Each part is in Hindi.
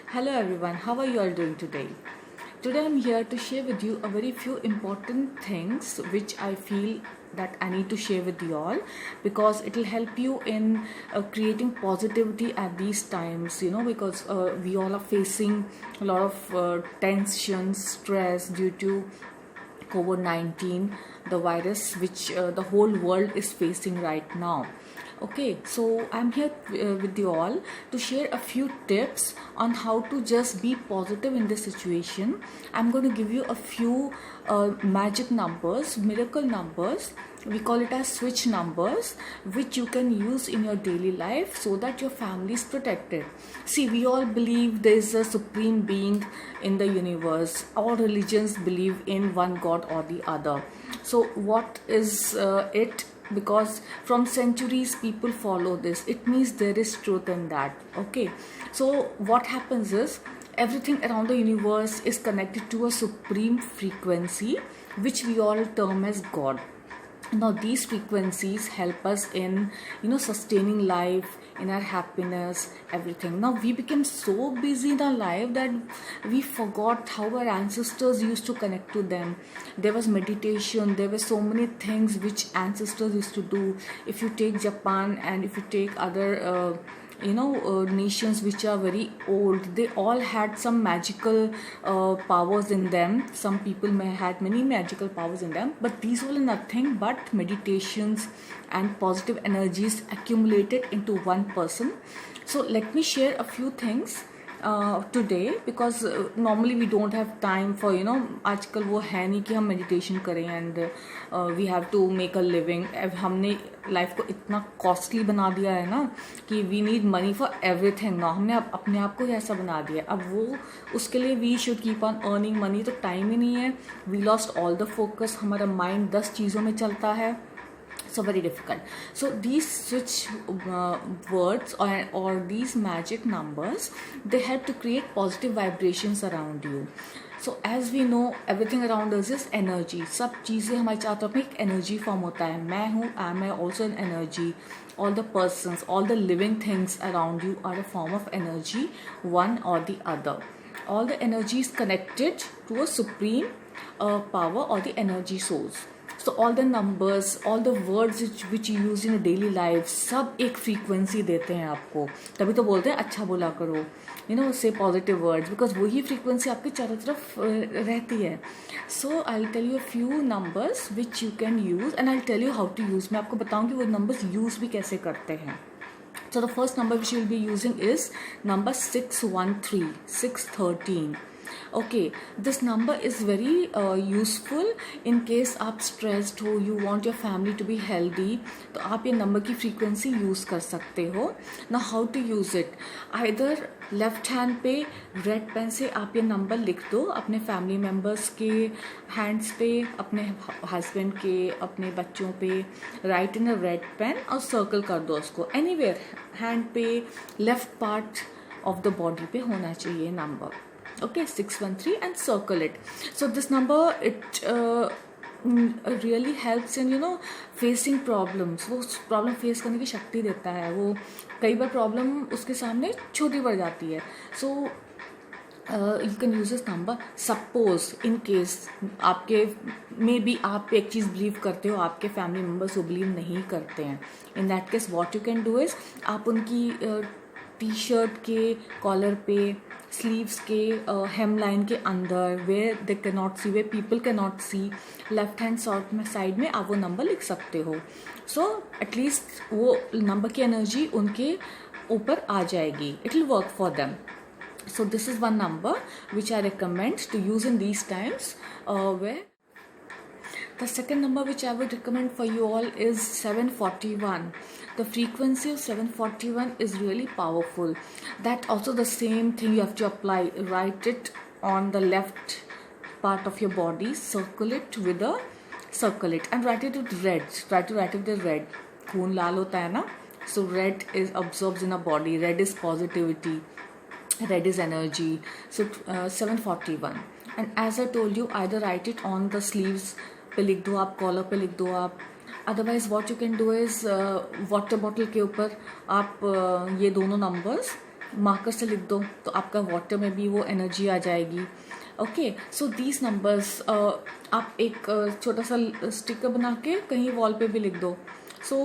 Hello everyone, how are you all doing today? Today I'm here to share with you a very few important things which I feel that I need to share with you all because it will help you in creating positivity at these times, because we all are facing a lot of tension, stress due to COVID-19, the virus which the whole world is facing right now. Okay, so I'm here with you all to share a few tips on how to just be positive in this situation. I'm going to give you a few magic numbers, miracle numbers. We call it as switch numbers, which you can use in your daily life so that your family is protected. See, we all believe there is a supreme being in the universe. All religions believe in one God or the other. So what is it? Because from centuries people follow this, it means there is truth in that. Okay, so what happens is everything around the universe is connected to a supreme frequency which we all term as God. Now these frequencies help us in sustaining life, in our happiness, everything. Now we became so busy in our life that we forgot how our ancestors used to connect to them. There was meditation, there were so many things which ancestors used to do. If you take Japan and if you take other nations which are very old, they all had some magical powers in them. Some people may had many magical powers in them, but these were nothing but meditations and positive energies accumulated into one person. So let me share a few things today, because normally we don't have time for आजकल वो है नहीं कि हम meditation करें and we have to make a living. अब हमने लाइफ को इतना कॉस्टली बना दिया है ना कि we need money for everything ना, हमने अपने आप को ही ऐसा बना दिया. अब वो उसके लिए we should keep on earning money, तो टाइम ही नहीं है. We lost all the focus, हमारा माइंड 10 चीज़ों में चलता है. So very difficult. So these switch words or these magic numbers, they help to create positive vibrations around you. So as we know, everything around us is energy. सब चीज़ें हमारे चारों तरफ में एक energy form होता है. मैं हूँ, I am also an energy. All the persons, all the living things around you are a form of energy, one or the other. All the energy is connected to a supreme power or the energy source. So all the numbers, all the words which you use in your daily life, सब एक frequency देते हैं आपको. तभी तो बोलते हैं अच्छा बोला करो, say positive words, because वही frequency आपके चारों तरफ रहती है. So I'll tell you a few numbers which you can use and I'll tell you how to use. मैं आपको बताऊंगी वो numbers use भी कैसे करते हैं. So the first number which you will be using is number 613, 613. Okay, this number is very useful in case आप stressed हो, you want your family to be healthy, तो आप ये number की frequency use कर सकते हो. Now how to use it? Either left hand पे red pen से आप ये number लिख दो अपने family members के hands पे, अपने husband के, अपने बच्चों पे, write in a red pen और circle कर दो उसको. Anywhere hand पे left part of the body पे होना चाहिए number. Okay, 613 and circle it. So this number, it really helps in facing problems. वो प्रॉब्लम फेस करने की शक्ति देता है. वो कई बार प्रॉब्लम उसके सामने छोटी पड़ जाती है. सो you can use this number. Suppose in case आपके मे बी आप एक चीज़ बिलीव करते हो, आपके फैमिली मेम्बर्स वो बिलीव नहीं करते हैं. In that case what you can do is, आप उनकी टी शर्ट के कॉलर पे, स्लीव्स के हेम लाइन के अंदर, where they can not see, where people can not see, left hand side में आप वो नंबर लिख सकते हो. सो एटलीस्ट वो नंबर की एनर्जी उनके ऊपर आ जाएगी. It will work for them. So this is one number which I recommend to use in these times. Where the second number which I would recommend for you all is 741. The frequency of 741 is really powerful. That also the same thing you have to apply. Write it on the left part of your body, circle it and write it with red. Try to write it with red. खून लाल होता है ना, so red is absorbs in our body. Red is positivity. Red is energy. So 741. And as I told you, either write it on the sleeves पे लिख दो आप, कॉलर पे लिख दो आप. Otherwise what you can do is water bottle के ऊपर आप ये दोनों नंबर्स मार्कर से लिख दो तो आपका वाटर में भी वो एनर्जी आ जाएगी. ओके, सो दीज नंबर्स आप एक छोटा सा स्टिकर बना के कहीं वॉल पे भी लिख दो. So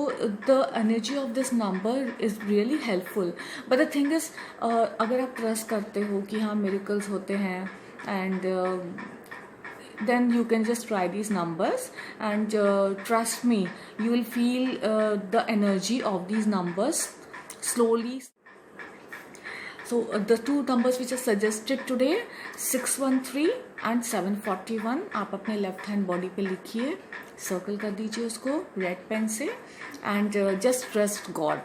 the energy of this number is really helpful. But the thing is, अगर आप ट्रस्ट करते हो कि हाँ miracles होते हैं, and then you can just try these numbers, and trust me, you will feel the energy of these numbers slowly. So the two numbers which are suggested today, 613 and 741, आप अपने लेफ्ट हैंड बॉडी पे लिखिए, सर्कल कर दीजिए उसको रेड पेन से, एंड जस्ट ट्रस्ट गॉड,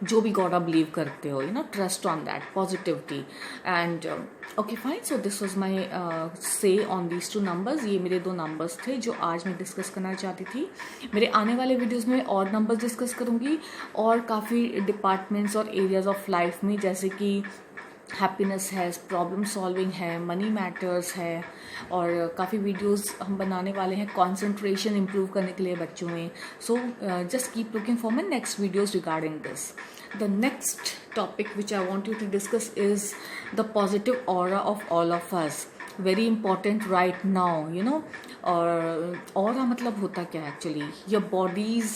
जो भी गॉड आप बिलीव करते हो, trust on that positivity. And okay fine, so this was my से ऑन दीज टू नंबर्स. ये मेरे 2 नंबर्स थे जो आज मैं डिस्कस करना चाहती थी. मेरे आने वाले वीडियोस में और नंबर्स डिस्कस करूँगी, और काफ़ी डिपार्टमेंट्स और एरियाज ऑफ लाइफ में, जैसे कि हैप्पीनेस है, प्रॉब्लम सॉल्विंग है, मनी मैटर्स है, और काफ़ी वीडियोस हम बनाने वाले हैं कंसंट्रेशन इंप्रूव करने के लिए बच्चों में. So just keep looking for my next videos regarding this. The next topic which I want you to discuss is the positive aura of all of us. Very important right now, और aura मतलब होता क्या है actually? Your body's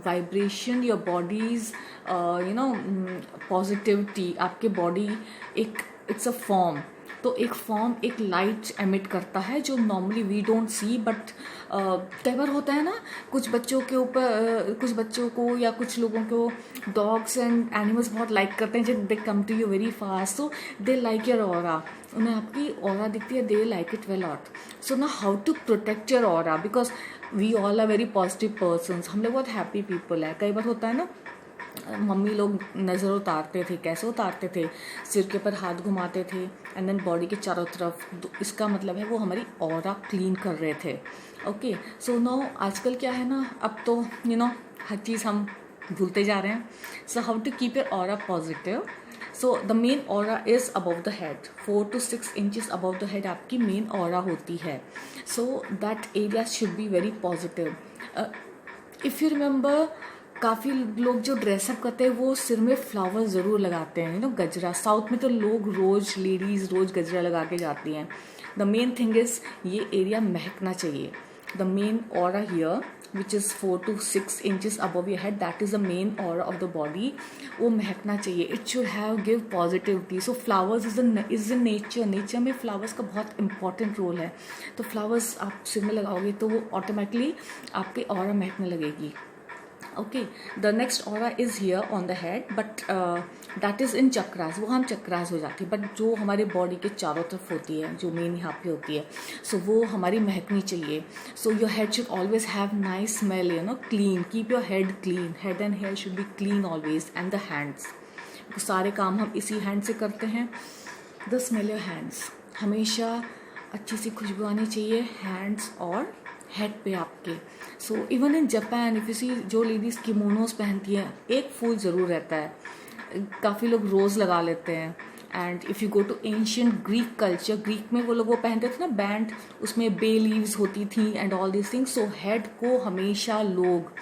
vibration, your body's positivity. आपके बॉडी एक इट्स अ फॉर्म, तो एक फॉर्म एक लाइट एमिट करता है जो normally we don't see, but कई बार होता है ना, कुछ बच्चों के ऊपर, कुछ बच्चों को या कुछ लोगों को डॉग्स एंड एनिमल्स बहुत लाइक करते हैं, जब they come to you very fast, so they like your aura, उन्हें आपकी ऑरा दिखती है, they like it well lot. So ना how to protect your aura, because we all are very positive persons, हम लोग बहुत हैप्पी पीपल है. कई बार होता है ना, मम्मी लोग नज़र उतारते थे, कैसे उतारते थे, सिर के ऊपर हाथ घुमाते थे एंड देन बॉडी के चारों तरफ, इसका मतलब है वो हमारी ऑरा क्लीन कर रहे थे. ओके, सो नो आजकल क्या है ना, अब तो हर चीज़ हम भूलते जा रहे हैं. So how to keep your aura positive. So the main aura is above the head, 4 to 6 inches above the head आपकी मेन ऑरा होती है. So that area should be very positive. If you remember, काफ़ी लोग जो ड्रेसअप करते हैं वो सिर में फ्लावर ज़रूर लगाते हैं, गजरा. साउथ में तो लोग लेडीज़ रोज़ गजरा लगा के जाती हैं. द मेन थिंग इज़ ये एरिया महकना चाहिए. The main aura here which is 4 to 6 inches above your head, that is the main aura of the body. वो महकना चाहिए. It should have give positivity. So flowers is in nature में फ्लावर्स का बहुत इंपॉर्टेंट रोल है. तो फ्लावर्स आप सिर में लगाओगे तो वो ऑटोमेटिकली आपके ऑरा महकने लगेगी. Okay, the next aura is here on the head, but that is in chakras. वो हम चक्रास हो जाती है, बट जो हमारे बॉडी के चारों तरफ होती है, जो मेन यहाँ पे होती है, सो वो हमारी महकनी चाहिए. So your head should always have nice smell, clean. Keep your head clean. Head and hair should be clean always. And the hands, सारे काम हम इसी हैंड से करते हैं. द स्मेल योर हैंड्स, हमेशा अच्छी सी खुशबू आनी चाहिए हैंड्स और हेड पे आपके. So even in Japan if you see, जो लेडीज़ किमोनोस पहनती हैं, एक फूल ज़रूर रहता है. काफ़ी लोग रोज़ लगा लेते हैं. And if you go to ancient Greek culture, Greek में वो लोग वो पहनते थे ना बैंड, उसमें बे लीव्स होती थी and all this things. So head को हमेशा लोग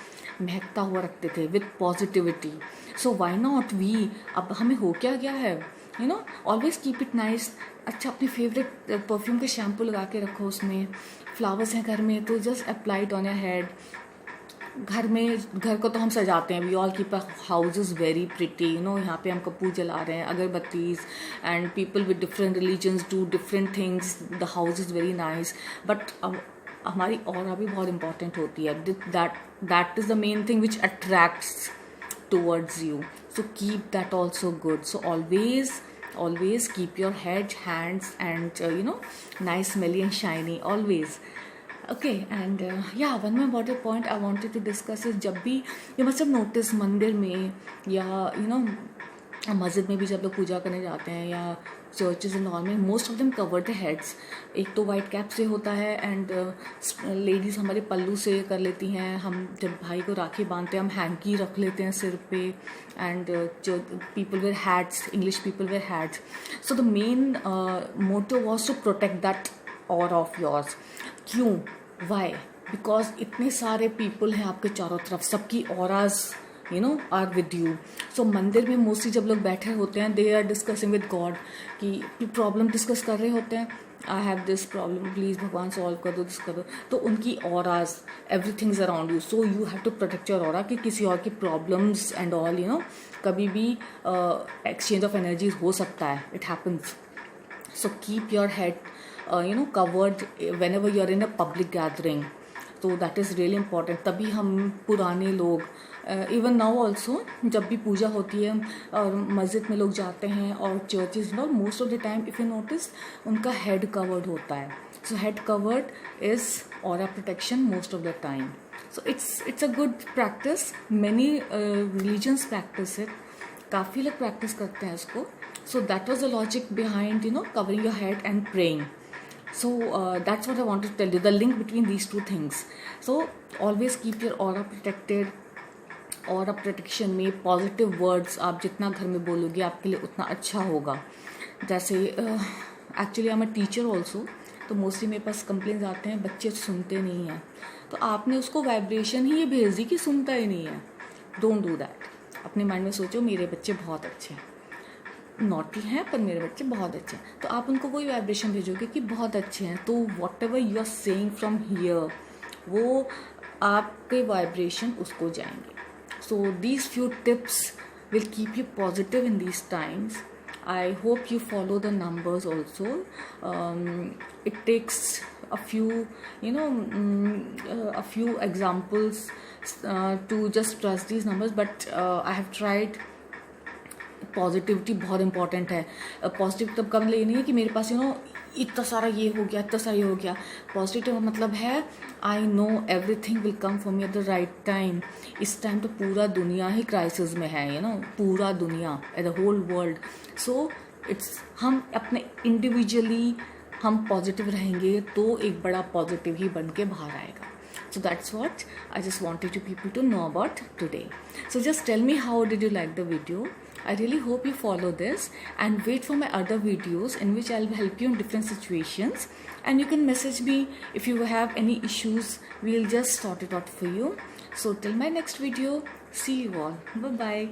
महकता हुआ रखते थे with positivity. So why not we. अब हमें हो क्या गया है, ऑलवेज कीप इट नाइस. अच्छा, अपनी फेवरेट परफ्यूम के शैम्पू लगा के रखो, उसमें फ्लावर्स हैं घर में तो just apply it on your head. घर को तो हम सजाते हैं, we all keep a house is very pretty, यहाँ पे हम कपूर जला रहे हैं, agarbattis, and people with different religions do different things. The house is very nice, but हमारी ऑरा भी बहुत इंपॉर्टेंट होती है. That is the main thing which attracts towards you. So keep that also good. So always keep your head, hands, and nice, smelly and shiny always. Okay, and one more important point I wanted to discuss is, जब भी you must have noticed मंदिर में या मस्जिद में भी जब लोग पूजा करने जाते हैं, या चर्चेज एंड ऑल में, most of them cover the heads. एक तो वाइट कैप से होता है, एंड लेडीज़ हमारे पल्लू से कर लेती हैं. हम जब भाई को राखी बांधते हैं हम हैंकी रख लेते हैं सिर पे. एंड जो people wear hats, English people wear hats. So the main motto was to protect that aura of yours. क्यों, वाई? बिकॉज इतने सारे पीपल हैं आपके चारों तरफ, सबकी auras are with you. So मंदिर में मोस्टली जब लोग बैठे होते हैं, they are discussing with God, कि प्रॉब्लम डिस्कस कर रहे होते हैं. I have this problem, please भगवान सॉल्व कर दो, दिस कर दो. तो उनकी auras, everything is around you, so you have to protect your aura कि किसी और की प्रॉब्लम्स एंड ऑल कभी भी एक्सचेंज ऑफ एनर्जीज हो सकता है. It happens. So keep your head covered whenever you're in a public gathering. So that is really important. तभी हम पुराने लोग इवन नाउ ऑल्सो जब भी पूजा होती है और मस्जिद में लोग जाते हैं और churches most of the time if you notice उनका हेड कवर्ड होता है. So head covered is aura protection most of the time. So it's a good practice. Many religions practice it. काफ़ी लोग प्रैक्टिस करते हैं इसको. So that was the logic behind covering your head and praying. So that's what I wanted to tell you, the link between these two things. So always keep your aura protected. Aura protection में positive words आप जितना घर में बोलोगे आपके लिए उतना अच्छा होगा. जैसे actually I am a teacher also, तो मोस्टली मेरे पास कंप्लेंट्स आते हैं बच्चे सुनते नहीं हैं. तो आपने उसको वाइब्रेशन ही ये भेज दी कि सुनता ही नहीं है. Don't do that. अपने माइंड में सोचो मेरे बच्चे बहुत अच्छे हैं, नॉटी हैं पर मेरे बच्चे बहुत अच्छे हैं. तो आप उनको कोई वाइब्रेशन भेजोगे कि बहुत अच्छे हैं, तो whatever you are saying from here वो आपके वाइब्रेशन उसको जाएंगे. So these few tips will keep you positive in these times. I hope you follow the numbers also. It takes a few examples to just trust these numbers, but I have tried. Positivity बहुत इंपॉर्टेंट है. पॉजिटिव तब का मतलब ये नहीं है कि मेरे पास इतना सारा ये हो गया, इतना सारा ये हो गया. पॉजिटिव मतलब है I know everything will come for me at the right time. इस टाइम तो पूरा दुनिया ही क्राइसिस में है, पूरा दुनिया, at the whole world. So it's हम अपने इंडिविजुअली हम पॉजिटिव रहेंगे तो एक बड़ा पॉजिटिव ही बन के बाहर आएगा. So that's what I just wanted you people to know about today. So just tell me how did you like the video. I really hope you follow this and wait for my other videos in which I'll help you in different situations, and you can message me if you have any issues. We'll just sort it out for you. So till my next video, see you all. Bye bye.